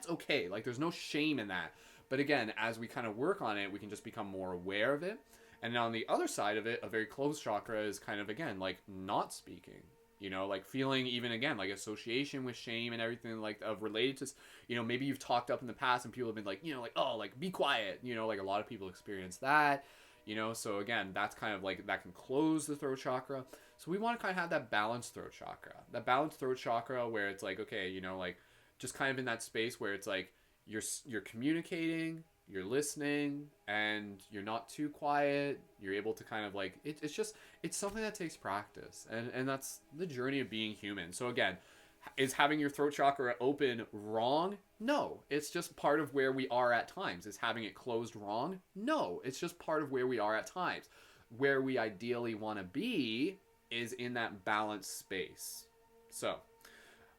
okay. Like, there's no shame in that. But again, as we kind of work on it, we can just become more aware of it. And on the other side of it, a very closed chakra is kind of, again, like not speaking. You know, like feeling even, again, like association with shame and everything like of related to, you know, maybe you've talked up in the past and people have been like, you know, like, oh, like be quiet, you know, like a lot of people experience that, you know. So again, that's kind of like, that can close the throat chakra. So we want to kind of have that balanced throat chakra where it's like, okay, you know, like just kind of in that space where it's like you're communicating, you're listening, and you're not too quiet. You're able to kind of like, it's something that takes practice, and that's the journey of being human. So again, is having your throat chakra open wrong? No, it's just part of where we are at times. Is having it closed wrong? No, it's just part of where we are at times. Where we ideally want to be is in that balanced space. So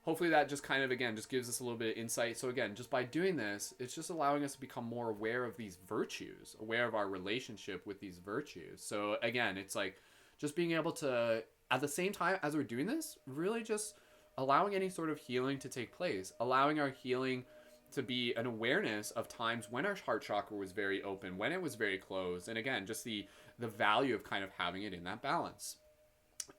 hopefully that just kind of, again, just gives us a little bit of insight. So again, just by doing this, it's just allowing us to become more aware of these virtues, aware of our relationship with these virtues. So again, it's like just being able to, at the same time as we're doing this, really just allowing any sort of healing to take place, allowing our healing to be an awareness of times when our heart chakra was very open, when it was very closed. And again, just the value of kind of having it in that balance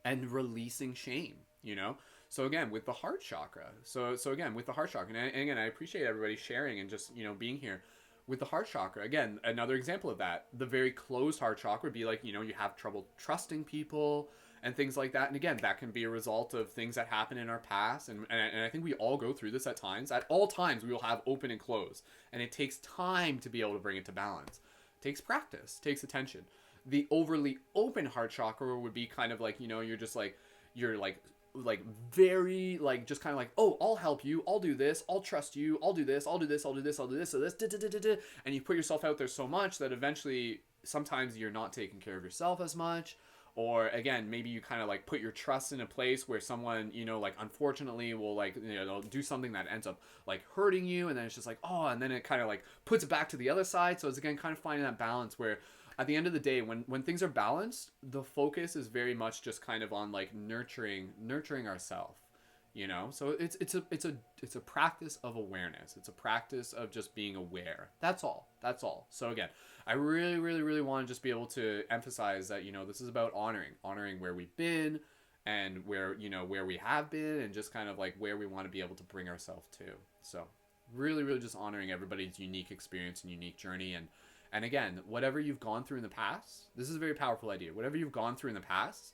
and releasing shame, you know? So again, with the heart chakra, so again, with the heart chakra, and again, I appreciate everybody sharing and just, you know, being here. With the heart chakra, again, another example of that, the very closed heart chakra would be like, you know, you have trouble trusting people and things like that. And again, that can be a result of things that happen in our past. And I think we all go through this at times. At all times, we will have open and close. And it takes time to be able to bring it to balance. It takes practice, takes attention. The overly open heart chakra would be kind of like, you know, you're very like just kind of like, oh, I'll help you, I'll do this, I'll trust you, I'll do this, I'll do this, I'll do this, I'll do this, so this, and you put yourself out there so much that eventually sometimes you're not taking care of yourself as much. Or again, maybe you kind of like put your trust in a place where someone, you know, like unfortunately will like, you know, do something that ends up like hurting you, and then it's just like, oh, and then it kind of like puts it back to the other side. So it's again kind of finding that balance where at the end of the day, when things are balanced, the focus is very much just kind of on like nurturing ourselves, you know. So it's a practice of awareness. It's a practice of just being aware. That's all. So again, I really want to just be able to emphasize that, you know, this is about honoring where we've been and where, you know, where we have been, and just kind of like where we want to be able to bring ourselves to. So really just honoring everybody's unique experience and unique journey. And again, whatever you've gone through in the past, this is a very powerful idea. Whatever you've gone through in the past,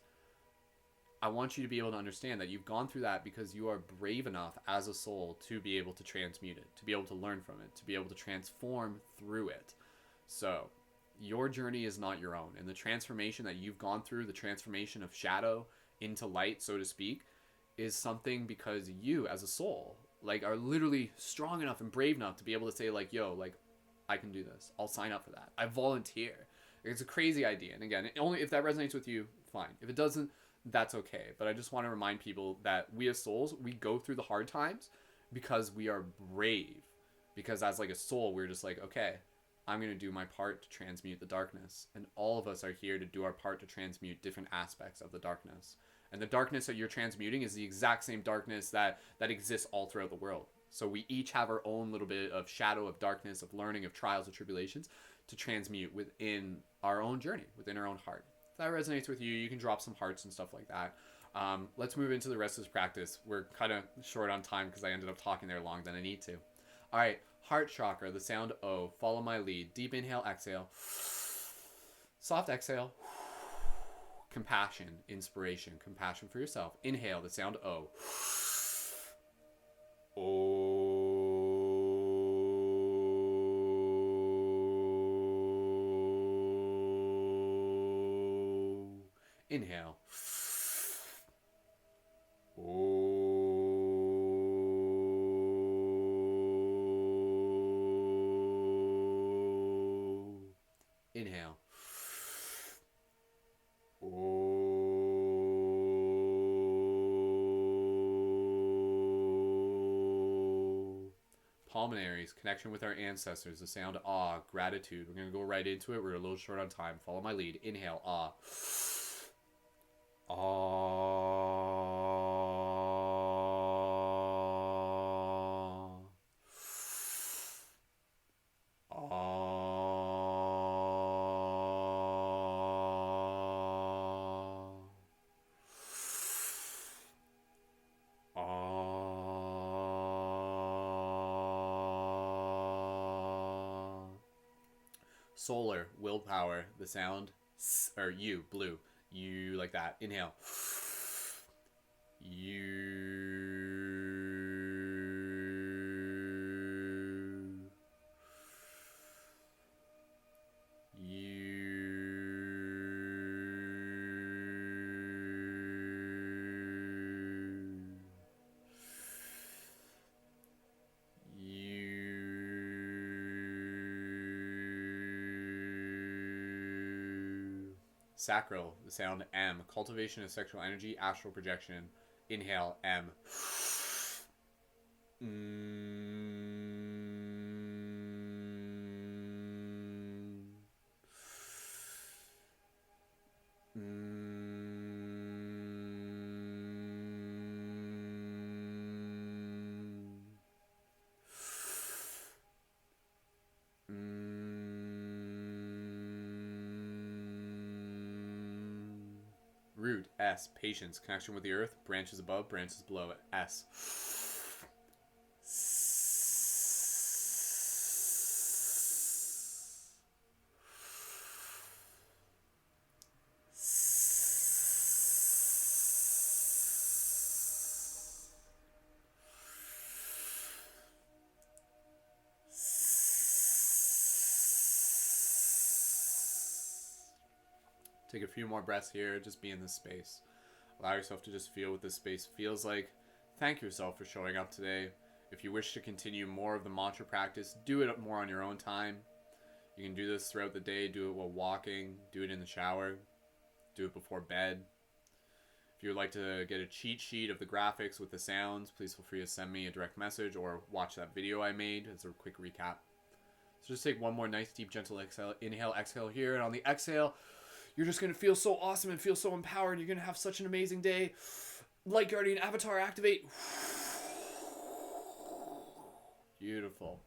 I want you to be able to understand that you've gone through that because you are brave enough as a soul to be able to transmute it, to be able to learn from it, to be able to transform through it. So your journey is not your own. And the transformation that you've gone through, the transformation of shadow into light, so to speak, is something because you as a soul like are literally strong enough and brave enough to be able to say like, yo, like, I can do this. I'll sign up for that. I volunteer. It's a crazy idea. And again, only if that resonates with you, fine. If it doesn't, that's okay. But I just want to remind people that we as souls, we go through the hard times because we are brave. Because as like a soul, we're just like, okay, I'm going to do my part to transmute the darkness. And all of us are here to do our part to transmute different aspects of the darkness. And the darkness that you're transmuting is the exact same darkness that exists all throughout the world. So we each have our own little bit of shadow, of darkness, of learning, of trials, of tribulations to transmute within our own journey, within our own heart. If that resonates with you, you can drop some hearts and stuff like that. Let's move into the rest of this practice. We're kind of short on time because I ended up talking there longer than I need to. All right, heart chakra, the sound O. Follow my lead. Deep inhale, exhale. Soft exhale. Compassion, inspiration, compassion for yourself. Inhale, the sound O. Inhale. Inhale. Pulmonaries, connection with our ancestors, the sound ah, gratitude. We're going to go right into it. We're a little short on time. Follow my lead. Inhale, ah. Solar, willpower, the sound S, or U, blue. You like that. Inhale. Sacral, the sound M. Cultivation of sexual energy, astral projection. Inhale, M. Root, S. Patience, connection with the earth, branches above, branches below. S. Take a few more breaths here. Just be in this space. Allow yourself to just feel what this space feels like. Thank yourself for showing up today. If you wish to continue more of the mantra practice, do it more on your own time. You can do this throughout the day. Do it while walking. Do it in the shower. Do it before bed. If you would like to get a cheat sheet of the graphics with the sounds, please feel free to send me a direct message or watch that video I made as a quick recap. So just take one more nice, deep, gentle exhale. Inhale, exhale here. And on the exhale, you're just going to feel so awesome and feel so empowered. You're going to have such an amazing day. Light Guardian Avatar activate. Beautiful.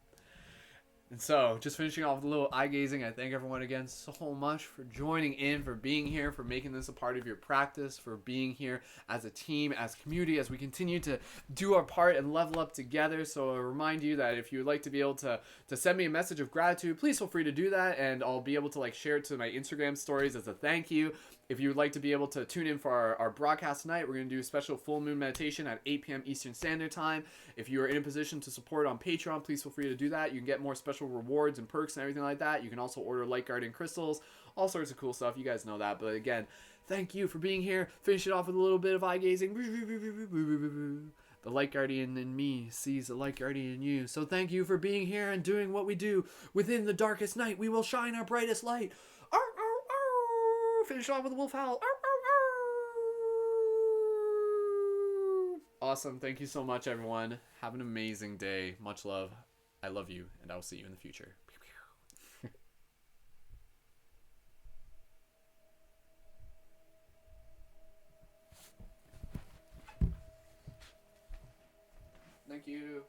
And so, just finishing off with a little eye gazing, I thank everyone again so much for joining in, for being here, for making this a part of your practice, for being here as a team, as community, as we continue to do our part and level up together. So I remind you that if you would like to be able to send me a message of gratitude, please feel free to do that, and I'll be able to share it to my Instagram stories as a thank you. If you would like to be able to tune in for our broadcast tonight, we're going to do a special full moon meditation at 8 p.m. Eastern Standard Time. If you are in a position to support on Patreon, please feel free to do that. You can get more special rewards and perks and everything like that. You can also order Light Guardian crystals, all sorts of cool stuff. You guys know that. But again, thank you for being here. Finish it off with a little bit of eye gazing. The Light Guardian in me sees the Light Guardian in you. So thank you for being here and doing what we do. Within the darkest night, we will shine our brightest light. Arr, arr, arr. Finish off with a wolf howl. Arr, arr, arr. Awesome. Thank you so much, everyone. Have an amazing day. Much love. I love you, and I will see you in the future. you.